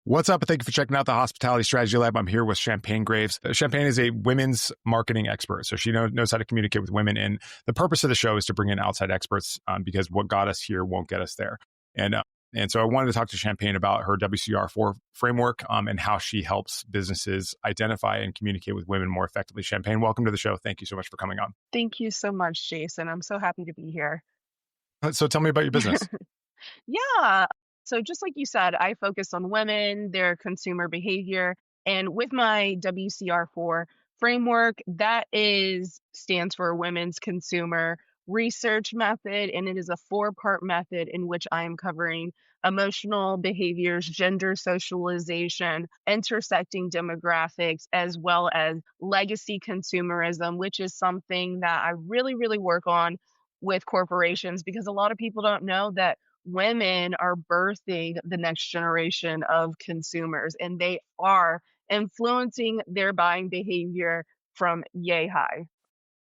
What's up? Thank you for checking out the Hospitality Strategy Lab. I'm here with Shampaigne Graves. Shampaigne is a women's marketing expert, so she knows how to communicate with women. And the purpose of the show is to bring in outside experts because what got us here won't get us there. And so I wanted to talk to Shampaigne about her WCR4 framework and how she helps businesses identify and communicate with women more effectively. Shampaigne, welcome to the show. Thank you so much for coming on. Thank you so much, Jason. I'm so happy to be here. So tell me about your business. Yeah. So just like you said, I focus on women, their consumer behavior. And with my WCR4 framework, that stands for Women's Consumer Research Method. And it is a 4-part method in which I am covering emotional behaviors, gender socialization, intersecting demographics, as well as legacy consumerism, which is something that I really, really work on with corporations because a lot of people don't know that women are birthing the next generation of consumers and they are influencing their buying behavior from yay high.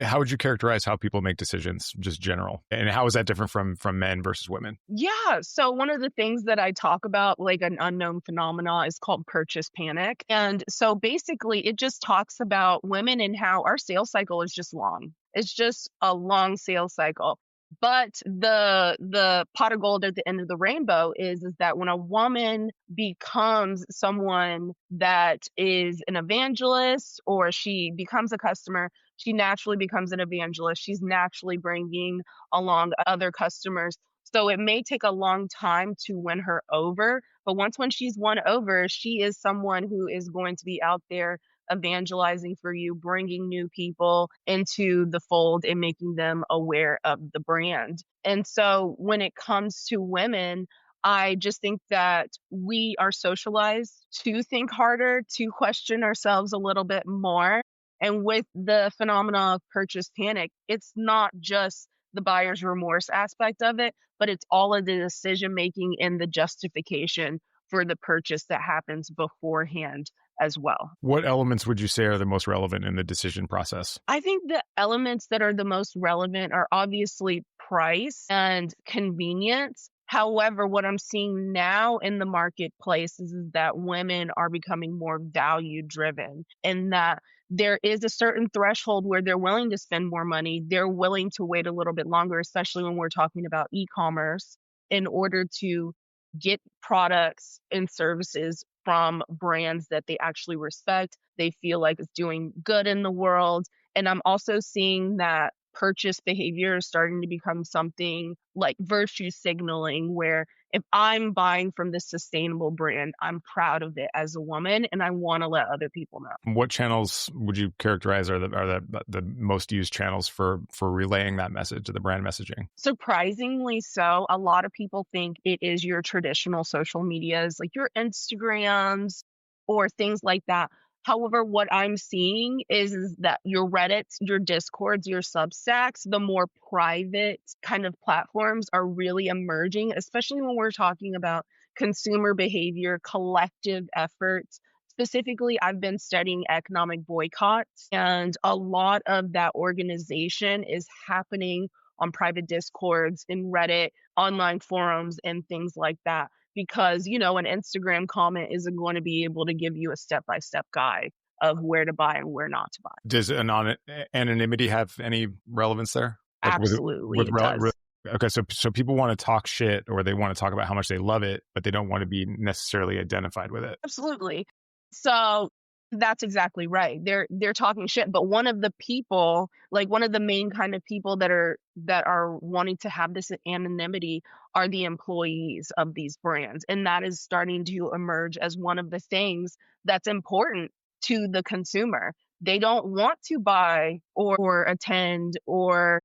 How would you characterize how people make decisions, just general? And how is that different from men versus women? Yeah. So one of the things that I talk about, like an unknown phenomena, is called purchase panic. And so basically it just talks about women and how our sales cycle is just long. It's just a long sales cycle. But the pot of gold at the end of the rainbow is that when a woman becomes someone that is an evangelist or she becomes a customer, she naturally becomes an evangelist. She's naturally bringing along other customers. So it may take a long time to win her over, but when she's won over, she is someone who is going to be out there evangelizing for you, bringing new people into the fold and making them aware of the brand. And so when it comes to women, I just think that we are socialized to think harder, to question ourselves a little bit more. And with the phenomena of purchase panic, it's not just the buyer's remorse aspect of it, but it's all of the decision making and the justification for the purchase that happens beforehand as well. What elements would you say are the most relevant in the decision process? I think the elements that are the most relevant are obviously price and convenience. However, what I'm seeing now in the marketplace is that women are becoming more value driven and that there is a certain threshold where they're willing to spend more money. They're willing to wait a little bit longer, especially when we're talking about e-commerce, in order to get products and services from brands that they actually respect, they feel like it's doing good in the world. And I'm also seeing that purchase behavior is starting to become something like virtue signaling, where if I'm buying from this sustainable brand, I'm proud of it as a woman and I want to let other people know. What channels would you characterize are the most used channels for relaying that message, the brand messaging? Surprisingly so, a lot of people think it is your traditional social medias, like your Instagrams or things like that. However, what I'm seeing is that your Reddits, your Discords, your Substacks, the more private kind of platforms are really emerging, especially when we're talking about consumer behavior, collective efforts. Specifically, I've been studying economic boycotts, and a lot of that organization is happening on private Discords, in Reddit, online forums, and things like that. Because, an Instagram comment isn't going to be able to give you a step-by-step guide of where to buy and where not to buy. Does anonymity have any relevance there? Absolutely, it does. Okay, so people want to talk shit or they want to talk about how much they love it, but they don't want to be necessarily identified with it. Absolutely. So that's exactly right. They're talking shit, but one of the people, like one of the main kind of people that are wanting to have this anonymity are the employees of these brands. And that is starting to emerge as one of the things that's important to the consumer. They don't want to buy or attend or,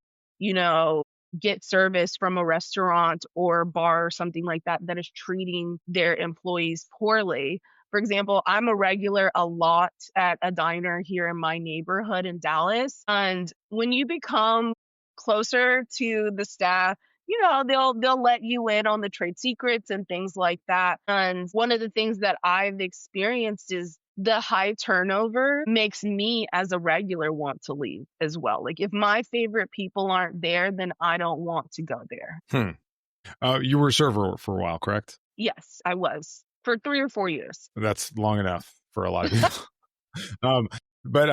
get service from a restaurant or bar or something like that is treating their employees poorly. For example, I'm a regular a lot at a diner here in my neighborhood in Dallas. And when you become closer to the staff, they'll let you in on the trade secrets and things like that. And one of the things that I've experienced is the high turnover makes me as a regular want to leave as well. Like if my favorite people aren't there, then I don't want to go there. You were a server for a while, correct? Yes, I was. for 3 or 4 years. That's long enough for a lot of people. um, but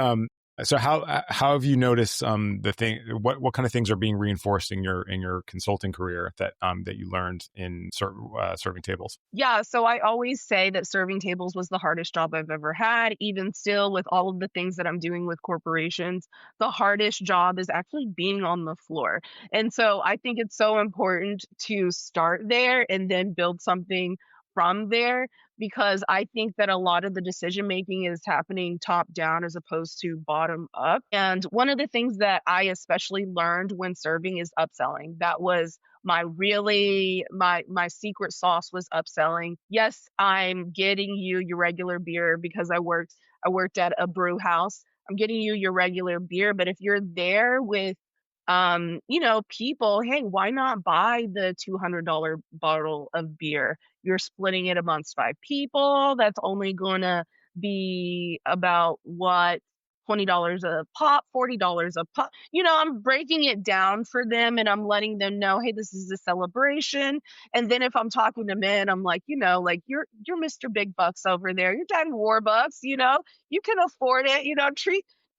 so how have you noticed the thing? What kind of things are being reinforced in your consulting career that you learned in serving tables? Yeah, so I always say that serving tables was the hardest job I've ever had. Even still, with all of the things that I'm doing with corporations, the hardest job is actually being on the floor. And so I think it's so important to start there and then build something from there, because I think that a lot of the decision making is happening top down as opposed to bottom up. And one of the things that I especially learned when serving is upselling. That was my secret sauce was upselling. Yes, I'm getting you your regular beer because I worked at a brew house. I'm getting you your regular beer, but if you're there with people, hey, why not buy the $200 bottle of beer? You're splitting it amongst 5 people. That's only going to be about what, $20 a pop, $40 a pop. I'm breaking it down for them and I'm letting them know, hey, this is a celebration. And then if I'm talking to men, I'm like, like you're Mr. Big Bucks over there. You're Daddy Warbucks, you can afford it,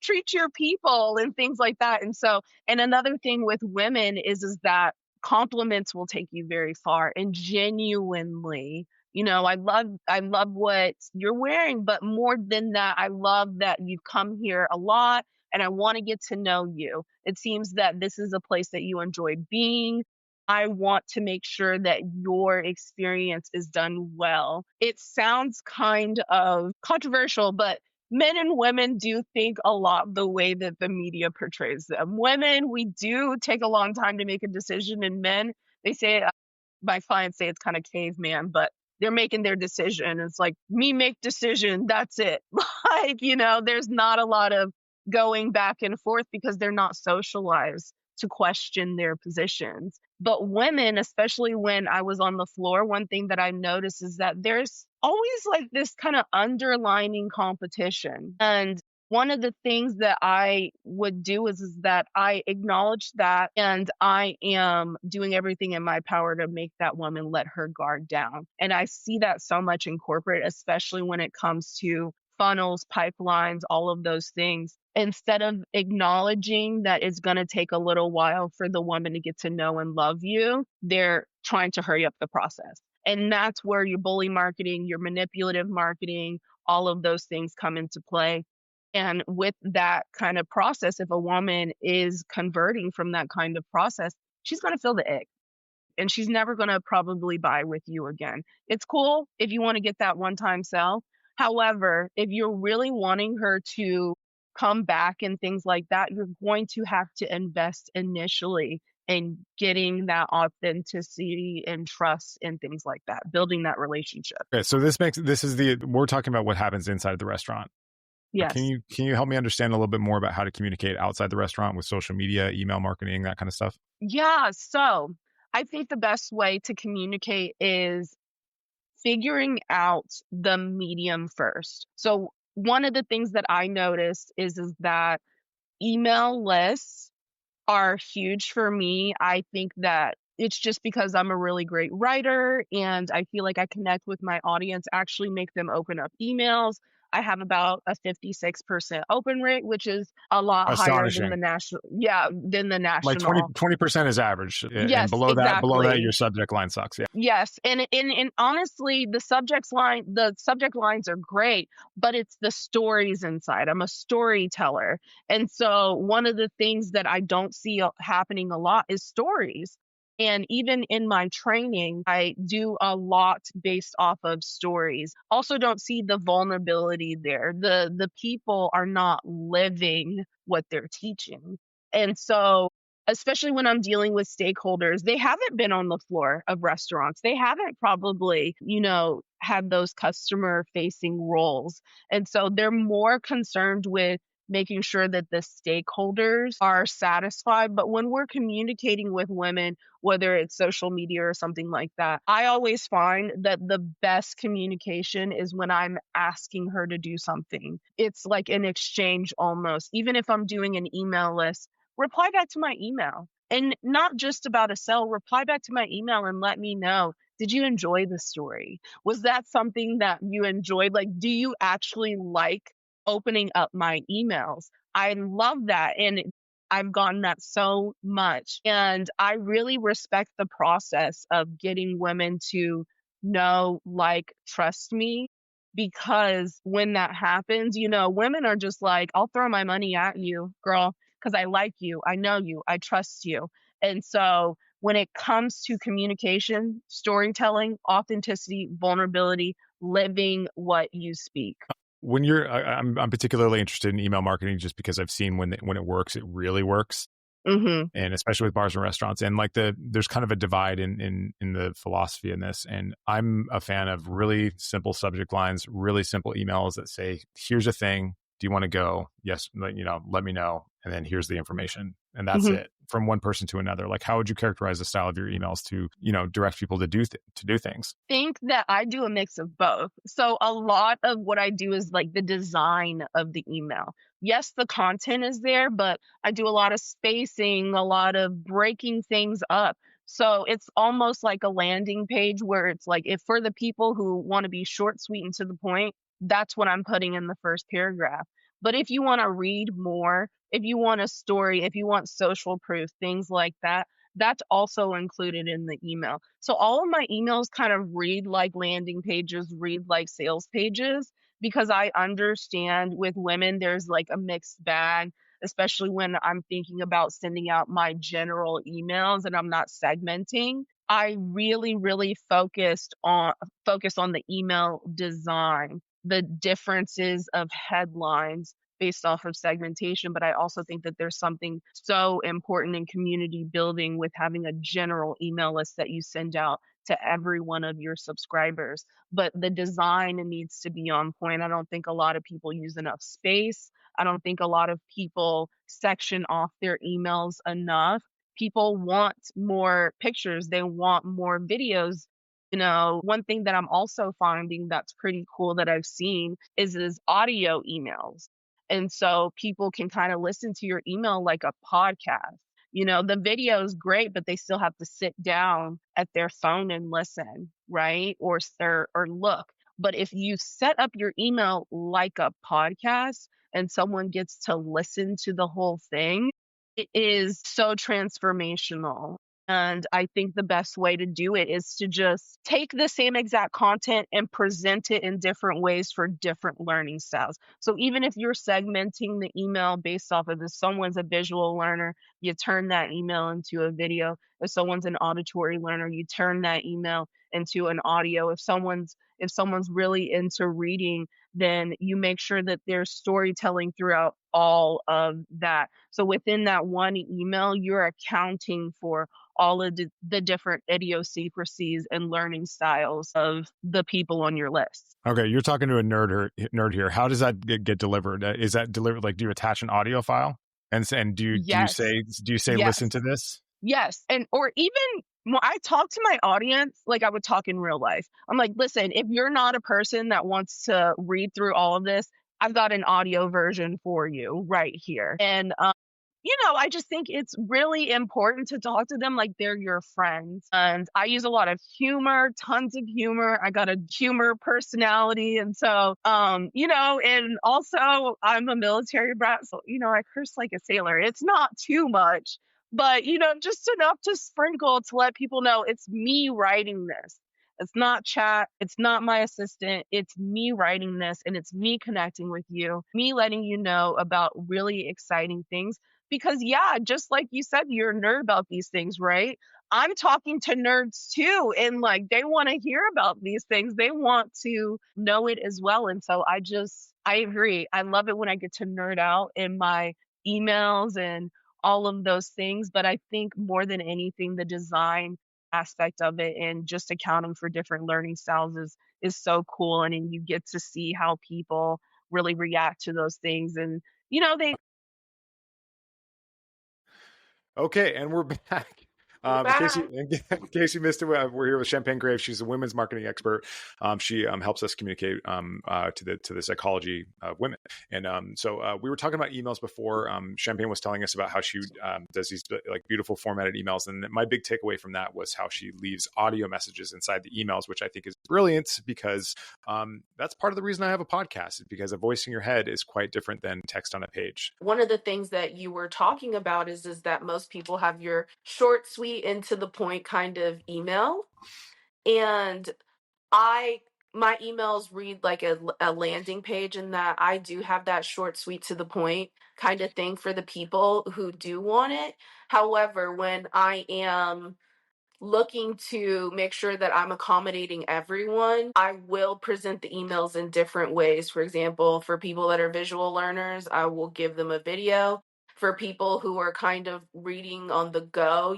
treat your people and things like that. And another thing with women is that compliments will take you very far, and genuinely, I love what you're wearing, but more than that, I love that you've come here a lot and I want to get to know you. It seems that this is a place that you enjoy being. I want to make sure that your experience is done well. It sounds kind of controversial, but men and women do think a lot the way that the media portrays them. Women, we do take a long time to make a decision, and men, they say, my clients say it's kind of caveman, but they're making their decision. It's like, me make decision, that's it. There's not a lot of going back and forth because they're not socialized to question their positions. But women, especially when I was on the floor, one thing that I noticed is that there's always like this kind of underlining competition. And one of the things that I would do is that I acknowledge that, and I am doing everything in my power to make that woman let her guard down. And I see that so much in corporate, especially when it comes to funnels, pipelines, all of those things. Instead of acknowledging that it's going to take a little while for the woman to get to know and love you, they're trying to hurry up the process. And that's where your bully marketing, your manipulative marketing, all of those things come into play. And with that kind of process, if a woman is converting from that kind of process, she's going to feel the ick, and she's never going to probably buy with you again. It's cool if you want to get that one-time sell. However, if you're really wanting her to come back and things like that, you're going to have to invest initially in getting that authenticity and trust and things like that, building that relationship. Okay, so we're talking about what happens inside the restaurant. Yes. Can you help me understand a little bit more about how to communicate outside the restaurant with social media, email marketing, that kind of stuff? Yeah. So I think the best way to communicate is figuring out the medium first. So one of the things that I noticed is that email lists are huge for me. I think that it's just because I'm a really great writer and I feel like I connect with my audience, actually make them open up emails. I have about a 56% open rate, which is a lot higher than Astonishing. than the Like national. 20% is average, and Yes, below that, your exactly. subject line sucks. Yeah. Yes, and honestly, the subject lines are great, but it's the stories inside. I'm a storyteller. And so one of the things that I don't see happening a lot is stories. And even in my training, I do a lot based off of stories. Also don't see the vulnerability there. The people are not living what they're teaching. And so especially when I'm dealing with stakeholders, they haven't been on the floor of restaurants. They haven't probably, had those customer facing roles. And so they're more concerned with making sure that the stakeholders are satisfied. But when we're communicating with women, whether it's social media or something like that, I always find that the best communication is when I'm asking her to do something. It's like an exchange almost. Even if I'm doing an email list, reply back to my email. And not just about a sale, reply back to my email and let me know, did you enjoy the story? Was that something that you enjoyed? Like, do you actually like opening up my emails? I love that. And I've gotten that so much. And I really respect the process of getting women to know, like, trust me. Because when that happens, women are just like, I'll throw my money at you, girl, because I like you, I know you, I trust you. And so when it comes to communication, storytelling, authenticity, vulnerability, living what you speak. When I'm particularly interested in email marketing just because I've seen when it works, it really works. Hmm. And especially with bars and restaurants, and like there's kind of a divide in the philosophy in this. And I'm a fan of really simple subject lines, really simple emails that say, here's a thing, do you want to go? Yes, let me know, and then here's the information, and that's Hmm. it, from one person to another. Like, how would you characterize the style of your emails to direct people to do things? Think that I do a mix of both. So a lot of what I do is like the design of the email. Yes, the content is there, but I do a lot of spacing, a lot of breaking things up. So it's almost like a landing page where it's like, if for the people who want to be short, sweet, and to the point, that's what I'm putting in the first paragraph. But if you want to read more, if you want a story, if you want social proof, things like that, that's also included in the email. So all of my emails kind of read like landing pages, read like sales pages, because I understand with women, there's like a mixed bag, especially when I'm thinking about sending out my general emails and I'm not segmenting. I really, really focus on the email design, the differences of headlines based off of segmentation. But I also think that there's something so important in community building with having a general email list that you send out to every one of your subscribers. But the design needs to be on point. I don't think a lot of people use enough space. I don't think a lot of people section off their emails enough. People want more pictures, they want more videos. One thing that I'm also finding that's pretty cool that I've seen is audio emails. And so people can kind of listen to your email like a podcast. The video is great, but they still have to sit down at their phone and listen, right? Or look. But if you set up your email like a podcast and someone gets to listen to the whole thing, it is so transformational. And I think the best way to do it is to just take the same exact content and present it in different ways for different learning styles. So even if you're segmenting the email based off of if someone's a visual learner, you turn that email into a video. If someone's an auditory learner, you turn that email into an audio. If someone's really into reading, then you make sure that there's storytelling throughout all of that. So within that one email, you're accounting for all of the different idiosyncrasies and learning styles of the people on your list. Okay, you're talking to a nerd here. How does that get delivered? Is that delivered, like, do you attach an audio file and Yes. do you say listen to Yes. this? Yes. And or even when I talk to my audience, like I would talk in real life. I'm like, listen, if you're not a person that wants to read through all of this, I've got an audio version for you right here. And I just think it's really important to talk to them like they're your friends. And I use a lot of humor, tons of humor. I got a humor personality. And so, and also I'm a military brat. So, I curse like a sailor. It's not too much, but, just enough to sprinkle to let people know it's me writing this. It's not chat. It's not my assistant. It's me writing this and it's me connecting with you, me letting you know about really exciting things because yeah, just like you said, you're a nerd about these things, right? I'm talking to nerds too, and like they want to hear about these things. They want to know it as well. And so I agree. I love it when I get to nerd out in my emails and all of those things. But I think more than anything, the design aspect of it and just accounting for different learning styles is so cool. And then you get to see how people really react to those things. And they Okay, and we're back. You're back. In case you missed it, we're here with Shampaigne Graves. She's a women's marketing expert. She helps us communicate to the psychology of women. And we were talking about emails before. Champagne was telling us about how she does these like beautiful formatted emails. And my big takeaway from that was how she leaves audio messages inside the emails, which I think is brilliant because that's part of the reason I have a podcast, is because a voice in your head is quite different than text on a page. One of the things that you were talking about is that most people have your short, sweet, and to the point kind of email. And my emails read like a landing page, in that I do have that short, sweet, to the point kind of thing for the people who do want it. However, when I am looking to make sure that I'm accommodating everyone, I will present the emails in different ways. For example, for people that are visual learners, I will give them a video. For people who are kind of reading on the go,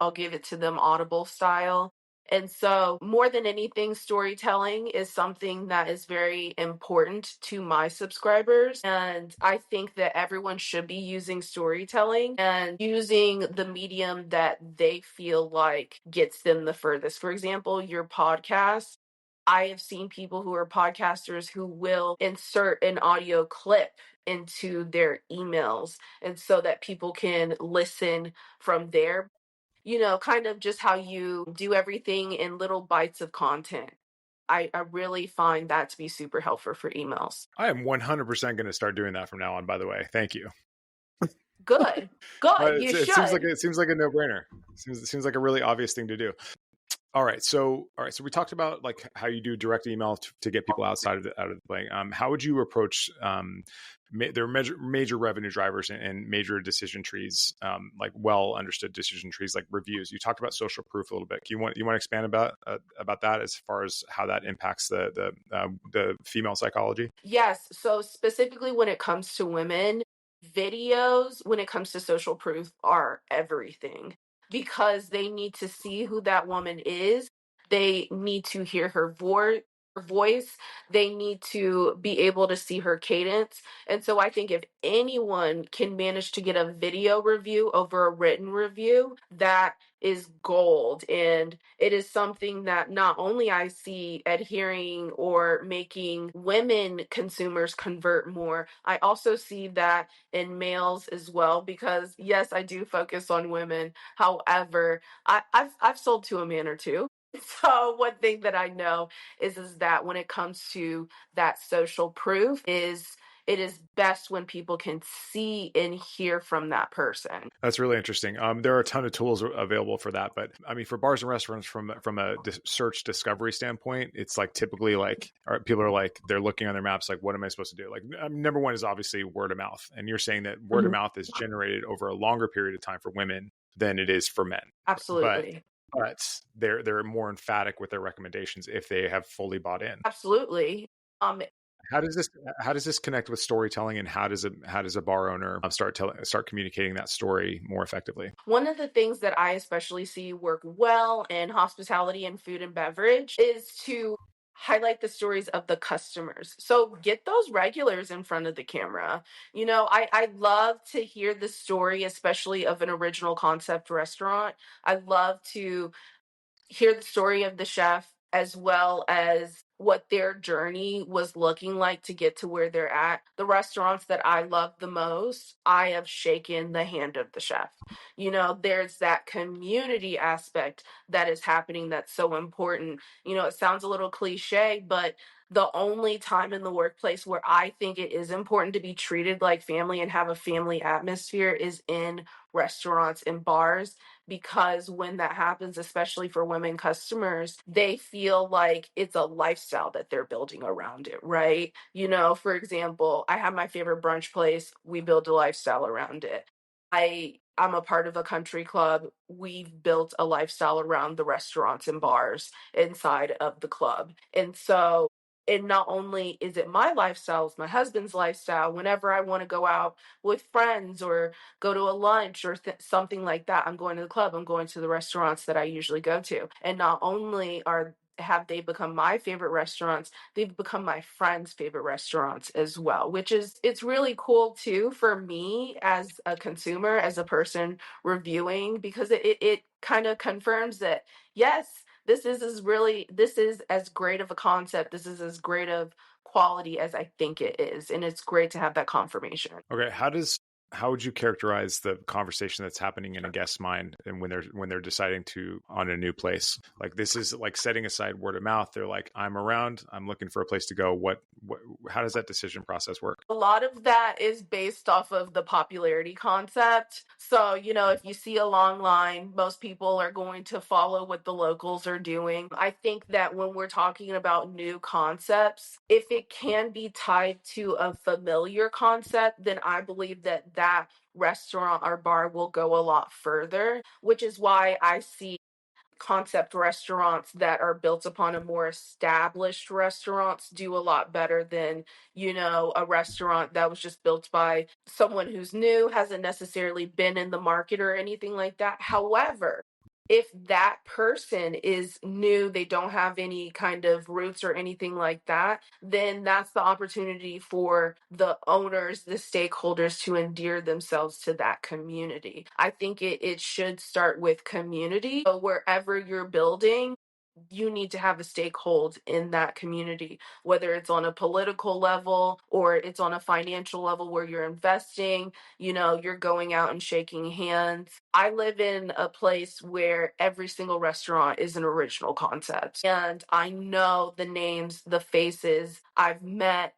I'll give it to them audible style. And so, more than anything, storytelling is something that is very important to my subscribers. And I think that everyone should be using storytelling and using the medium that they feel like gets them the furthest. For example, your podcast. I have seen people who are podcasters who will insert an audio clip into their emails, and so that people can listen from there. Kind of just how you do everything in little bites of content. I really find that to be super helpful for emails. I am 100% going to start doing that from now on, by the way. Thank you. Good. Good. You It seems should. like a no-brainer. Seems like a really obvious thing to do. All right, so we talked about like how you do direct email to get people outside of the blank. How would you approach there are major revenue drivers and major decision trees, like well understood decision trees, like reviews. You talked about social proof a little bit. You want to expand about that as far as how that impacts the female psychology? Yes. So specifically when it comes to women, videos, when it comes to social proof, are everything, because they need to see who that woman is. They need to hear her voice. They need to be able to see her cadence. And so I think if anyone can manage to get a video review over a written review, that is gold. And it is something that not only I see adhering or making women consumers convert more, I also see that in males as well, because yes, I do focus on women. However, I've sold to a man or two. So one thing that I know is that when it comes to that social proof, it is best when people can see and hear from that person. That's really interesting. There are a ton of tools available for that, but I mean, for bars and restaurants, from a search discovery standpoint, it's like typically like people are like they're looking on their maps, like what am I supposed to do? Like number one is obviously word of mouth, and you're saying that word of Mhm. mouth is generated over a longer period of time for women than it is for men, but Absolutely. they're more emphatic with their recommendations if they have fully bought in. Absolutely. Um, How does this connect with storytelling, and how does a bar owner start communicating that story more effectively? One of the things that I especially see work well in hospitality and food and beverage is to highlight the stories of the customers. So get those regulars in front of the camera. I love to hear the story, especially of an original concept restaurant. I love to hear the story of the chef, as well as what their journey was looking like to get to where they're at. The restaurants that I love the most, I have shaken the hand of the chef. There's that community aspect that is happening that's so important. It sounds a little cliche, but the only time in the workplace where I think it is important to be treated like family and have a family atmosphere is in restaurants and bars, because when that happens, especially for women customers, they feel like it's a lifestyle that they're building around it, right? For example, I have my favorite brunch place. We build a lifestyle around it. I'm a part of a country club. We've built a lifestyle around the restaurants and bars inside of the club. And so, and not only is it my lifestyle, it's my husband's lifestyle. Whenever I want to go out with friends or go to a lunch or something like that, I'm going to the club, I'm going to the restaurants that I usually go to. And not only are have they become my favorite restaurants, they've become my friends' favorite restaurants as well, which is, it's really cool too for me as a consumer, as a person reviewing, because it kind of confirms that, yes, this is as great of a concept, this is as great of quality as I think it is. And it's great to have that confirmation. Okay, how would you characterize the conversation that's happening in a guest's mind and when they're deciding to on a new place? Like, this is like setting aside word of mouth. They're like, I'm around, I'm looking for a place to go. What how does that decision process work? A lot of that is based off of the popularity concept. So, if you see a long line, most people are going to follow what the locals are doing. I think that when we're talking about new concepts, if it can be tied to a familiar concept, then I believe that restaurant or bar will go a lot further, which is why I see concept restaurants that are built upon a more established restaurants do a lot better than, a restaurant that was just built by someone who's new, hasn't necessarily been in the market or anything like that. However, if that person is new, they don't have any kind of roots or anything like that, then that's the opportunity for the owners, the stakeholders to endear themselves to that community. I think it should start with community. So wherever you're building, you need to have a stakehold in that community, whether it's on a political level or it's on a financial level where you're investing, you're going out and shaking hands. I live in a place where every single restaurant is an original concept. And I know the names, the faces. I've met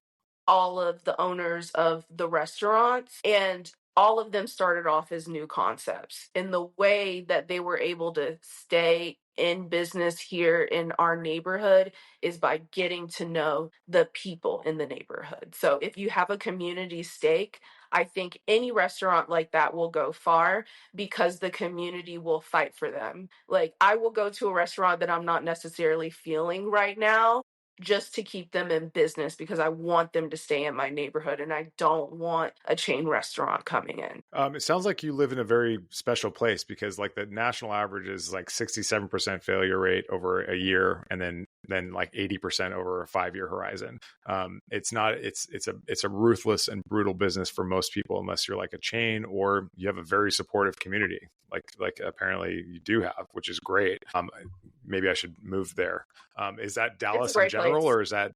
all of the owners of the restaurants, and all of them started off as new concepts. And the way that they were able to stay in business here in our neighborhood is by getting to know the people in the neighborhood. So if you have a community stake, I think any restaurant like that will go far because the community will fight for them. Like, I will go to a restaurant that I'm not necessarily feeling right now just to keep them in business because I want them to stay in my neighborhood and I don't want a chain restaurant coming in. It sounds like you live in a very special place because like the national average is like 67% failure rate over a year, and then like 80% over a 5-year horizon. It's a ruthless and brutal business for most people unless you're like a chain or you have a very supportive community like apparently you do have, which is great. Maybe I should move there. Is that It's a Dallas in great general, place. or is that?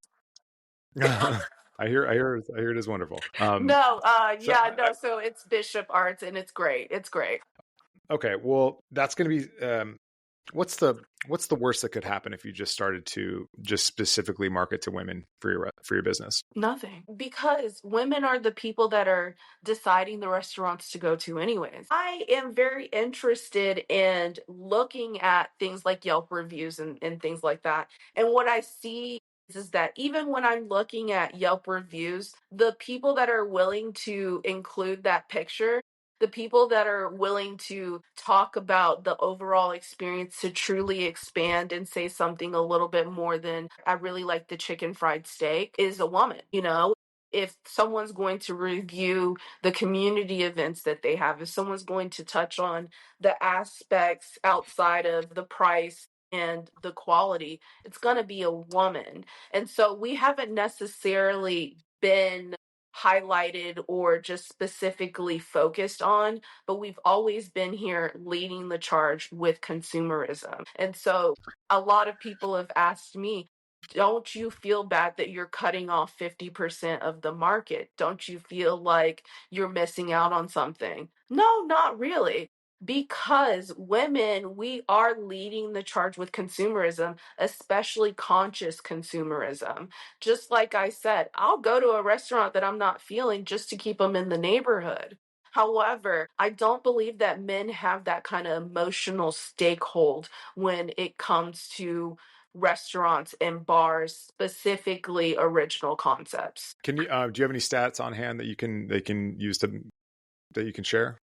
I hear it is wonderful. No, So yeah, no, so it's Bishop Arts and it's great. It's great. okay, well, that's going to be what's the worst that could happen if you just started to just specifically market to women for your business? Nothing. Because women are the people that are deciding the restaurants to go to anyways. I am very interested in looking at things like Yelp reviews and things like that. And what I see is that even when I'm looking at Yelp reviews, the people that are willing to include that picture, the people that are willing to talk about the overall experience to truly expand and say something a little bit more than I really like the chicken fried steak is a woman. If someone's going to review the community events that they have, if someone's going to touch on the aspects outside of the price and the quality, it's going to be a woman. And so we haven't necessarily been highlighted or just specifically focused on, but we've always been here leading the charge with consumerism. And so a lot of people have asked me, don't you feel bad that you're cutting off 50% of the market? Don't you feel like you're missing out on something? No, not really. Because women, we are leading the charge with consumerism, especially conscious consumerism. Just like I said, I'll go to a restaurant that I'm not feeling just to keep them in the neighborhood. However, I don't believe that men have that kind of emotional stakehold when it comes to restaurants and bars, specifically original concepts. Can you do you have any stats on hand that they can use that you can share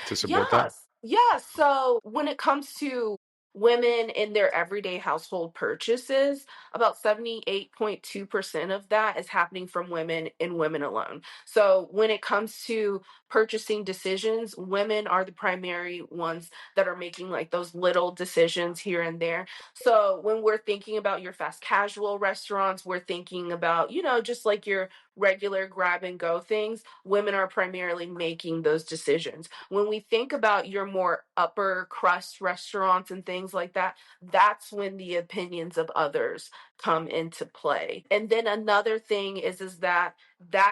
to support that? Yes. Yeah. So when it comes to women in their everyday household purchases, about 78.2% of that is happening from women and women alone. So when it comes to purchasing decisions, women are the primary ones that are making like those little decisions here and there. So when we're thinking about your fast casual restaurants, we're thinking about, just like your regular grab and go things, women are primarily making those decisions. When we think about your more upper crust restaurants and things like that, that's when the opinions of others come into play. And then another thing is that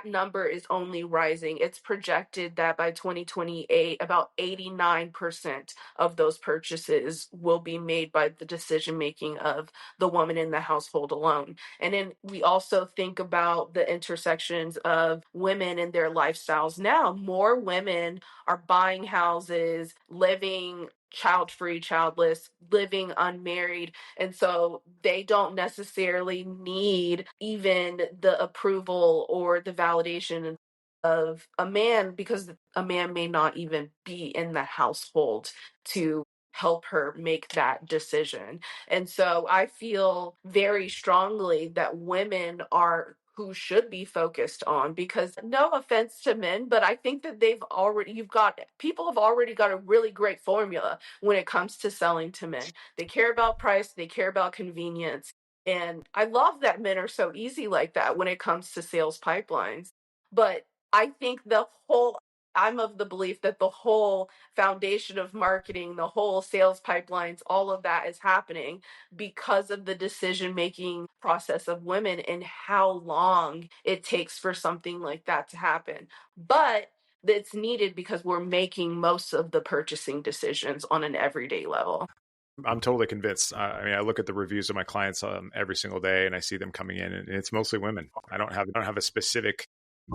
number is only rising. It's projected that by 2028, about 89% of those purchases will be made by the decision making of the woman in the household alone. And then we also think about the intersections of women and their lifestyles. Now, more women are buying houses, living child-free, childless, living unmarried. And so they don't necessarily need even the approval or the validation of a man, because a man may not even be in the household to help her make that decision. And so I feel very strongly that women are who should be focused on, because no offense to men, but I think that people have already got a really great formula when it comes to selling to men. They care about price, they care about convenience. And I love that men are so easy like that when it comes to sales pipelines. But I think I'm of the belief that the whole foundation of marketing, the whole sales pipelines, all of that is happening because of the decision making process of women and how long it takes for something like that to happen. But it's needed because we're making most of the purchasing decisions on an everyday level. I'm totally convinced. I mean, I look at the reviews of my clients every single day, and I see them coming in, and it's mostly women. I don't have a specific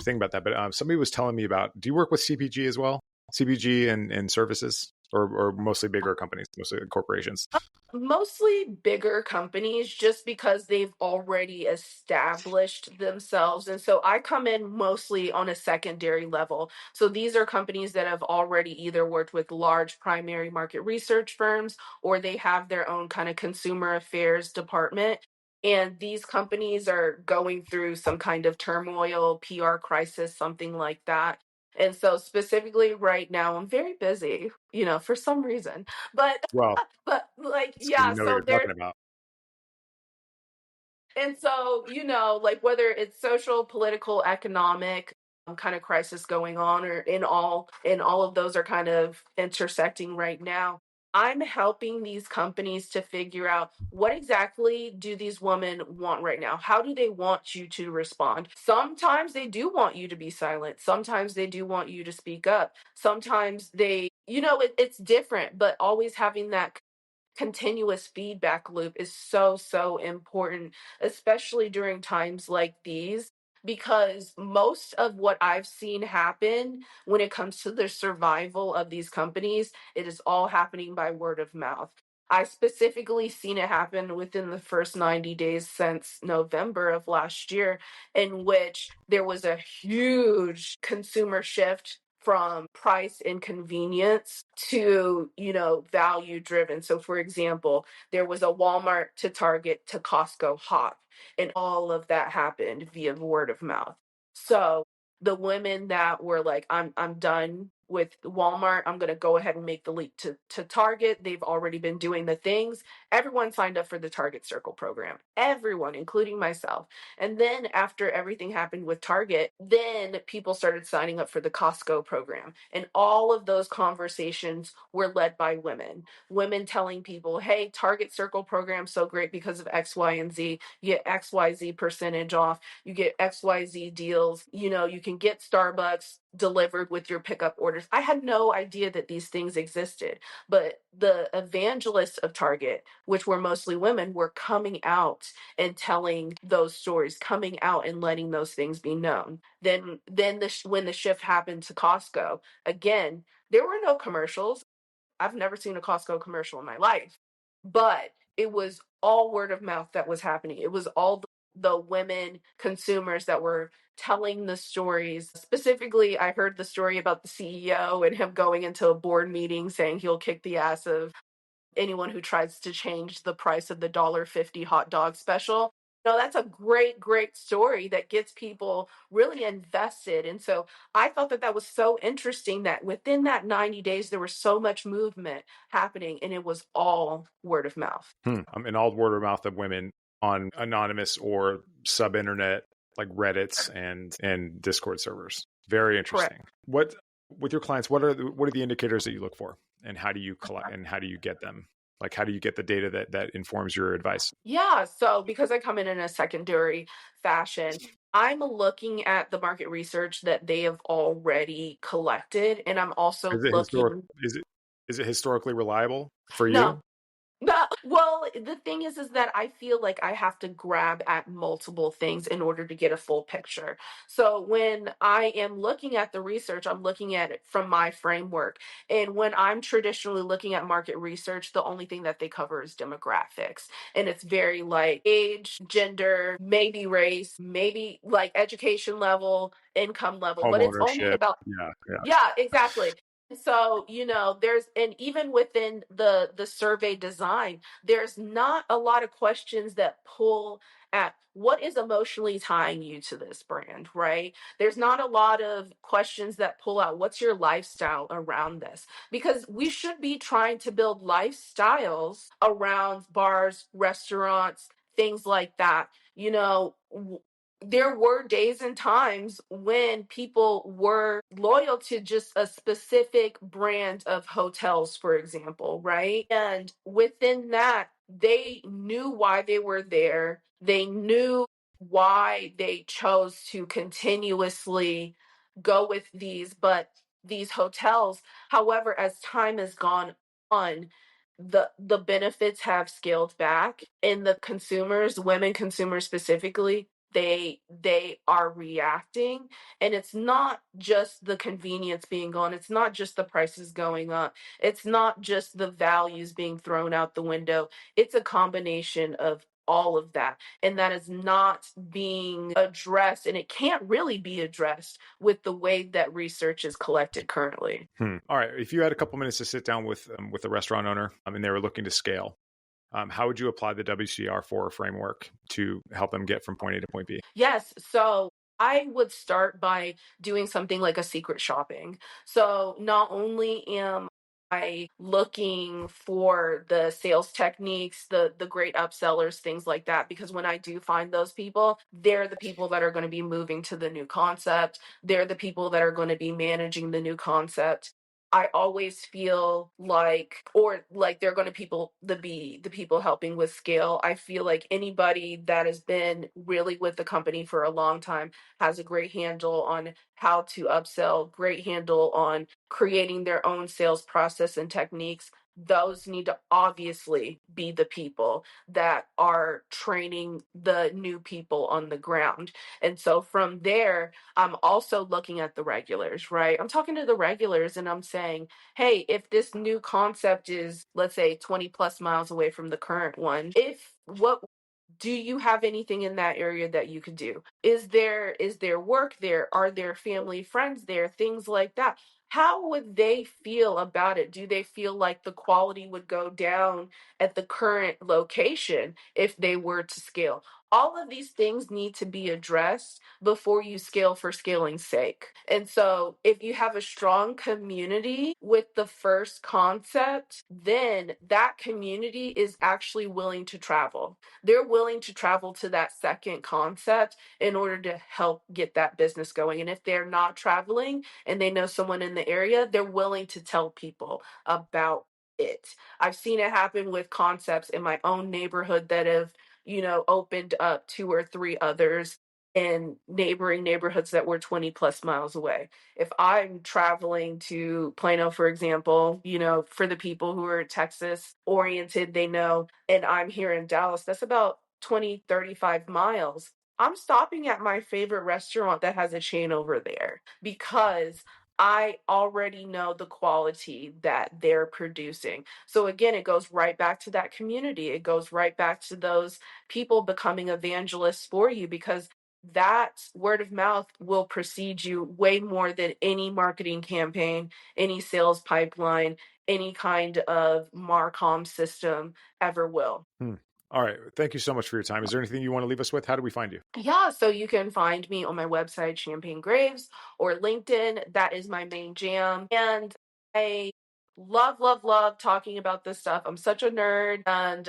thing about that, but somebody was telling me about. Do you work with CPG as well? CPG and services, or mostly bigger companies, mostly corporations? Mostly bigger companies, just because they've already established themselves. And so I come in mostly on a secondary level. So these are companies that have already either worked with large primary market research firms, or they have their own kind of consumer affairs department. And these companies are going through some kind of turmoil, PR crisis, something like that. And so specifically right now, I'm very busy, for some reason. But Well, like, it's because yeah, you know what so you're there, talking about. and so, like whether it's social, political, economic kind of crisis going on, or in all of those are kind of intersecting right now. I'm helping these companies to figure out what exactly do these women want right now? How do they want you to respond? Sometimes they do want you to be silent. Sometimes they do want you to speak up. Sometimes it's different, but always having that continuous feedback loop is so, so important, especially during times like these, because most of what I've seen happen when it comes to the survival of these companies, it is all happening by word of mouth. I specifically seen it happen within the first 90 days since November of last year, in which there was a huge consumer shift from price and convenience to, value driven. So for example, there was a Walmart to Target to Costco hop, and all of that happened via word of mouth. So the women that were like, I'm done with Walmart, I'm gonna go ahead and make the leap to Target. They've already been doing the things. Everyone signed up for the Target Circle program. Everyone, including myself. And then after everything happened with Target, then people started signing up for the Costco program. And all of those conversations were led by women. Women telling people, hey, Target Circle program's so great because of X, Y, and Z. You get XYZ percentage off. You get XYZ deals. You can get Starbucks delivered with your pickup orders. I had no idea that these things existed. But the evangelists of Target, which were mostly women, were coming out and telling those stories, coming out and letting those things be known. When the shift happened to Costco, again, there were no commercials. I've never seen a Costco commercial in my life, but it was all word of mouth that was happening. It was all the women consumers that were telling the stories. Specifically, I heard the story about the CEO and him going into a board meeting saying he'll kick the ass of anyone who tries to change the price of the $1.50 hot dog special. No, that's a great, great story that gets people really invested. And so I thought that that was so interesting that within that 90 days, there was so much movement happening, and it was all word of mouth. And all word of mouth of women on anonymous or sub internet like Reddits and Discord servers. Very Correct. interesting. What with your clients? What are the indicators that you look for, and how do you collect and how do you get them? Like, how do you get the data that informs your advice? Yeah, so because I come in a secondary fashion, I'm looking at the market research that they have already collected, and I'm also Is it historic? looking. Is it historically reliable for No, you? no, well, the thing is that I feel like I have to grab at multiple things in order to get a full picture. So when I am looking at the research, I'm looking at it from my framework. And when I'm traditionally looking at market research, the only thing that they cover is demographics. And it's very like age, gender, maybe race, maybe like education level, income level, Home but it's only ownership. about. Yeah, yeah. Yeah, exactly. So, there's and even within the survey design, there's not a lot of questions that pull at what is emotionally tying you to this brand, right? There's not a lot of questions that pull out what's your lifestyle around this, because we should be trying to build lifestyles around bars, restaurants, things like that. There were days and times when people were loyal to just a specific brand of hotels, for example, right? And within that, they knew why they were there. They knew why they chose to continuously go with these hotels. However, as time has gone on, the benefits have scaled back, and the consumers, women consumers specifically, they are reacting, and it's not just the convenience being gone, it's not just the prices going up, it's not just the values being thrown out the window, it's a combination of all of that, and that is not being addressed, and it can't really be addressed with the way that research is collected currently. All right. If you had a couple minutes to sit down with a restaurant owner, and they were looking to scale, how would you apply the WCR4 framework to help them get from point A to point B? Yes. So I would start by doing something like a secret shopping. So not only am I looking for the sales techniques, the great upsellers, things like that, because when I do find those people, they're the people that are going to be moving to the new concept. They're the people that are going to be managing the new concept. I always feel like, or like they're going to be the people helping with scale. I feel like anybody that has been really with the company for a long time has a great handle on how to upsell, great handle on creating their own sales process and techniques. Those need to obviously be the people that are training the new people on the ground. And so from there, I'm also looking at the regulars, right? I'm talking to the regulars and I'm saying, hey, if this new concept is, let's say, 20 plus miles away from the current one, if what do you have anything in that area that you could do? Is there work there? Are there family friends there? Things like that. How would they feel about it? Do they feel like the quality would go down at the current location if they were to scale? All of these things need to be addressed before you scale for scaling's sake. And so, if you have a strong community with the first concept, then that community is actually willing to travel. They're willing to travel to that second concept in order to help get that business going. And if they're not traveling and they know someone in the area, they're willing to tell people about it. I've seen it happen with concepts in my own neighborhood that have, opened up two or three others in neighboring neighborhoods that were 20 plus miles away. If I'm traveling to Plano, for example, for the people who are Texas oriented, they know, and I'm here in Dallas, that's about 20, 35 miles. I'm stopping at my favorite restaurant that has a chain over there because I already know the quality that they're producing. So again, it goes right back to that community. It goes right back to those people becoming evangelists for you, because that word of mouth will precede you way more than any marketing campaign, any sales pipeline, any kind of Marcom system ever will. All right. Thank you so much for your time. Is there anything you want to leave us with? How do we find you? Yeah, so you can find me on my website, Champagne Graves, or LinkedIn. That is my main jam. And I love talking about this stuff. I'm such a nerd. And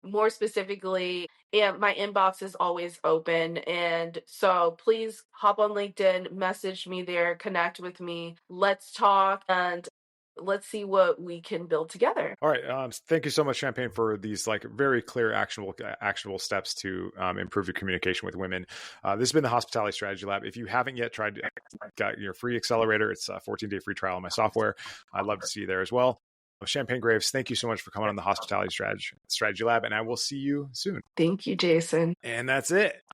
more specifically, and my inbox is always open. And so please hop on LinkedIn, message me there, connect with me. Let's talk and let's see what we can build together. All right. Thank you so much, Champagne, for these like very clear, actionable steps to improve your communication with women. This has been the Hospitality Strategy Lab. If you haven't yet tried, got your free accelerator. It's a 14-day free trial on my software. I'd love to see you there as well. Champaigne Graves, thank you so much for coming on the Hospitality Strategy Lab, and I will see you soon. Thank you, Jason. And that's it.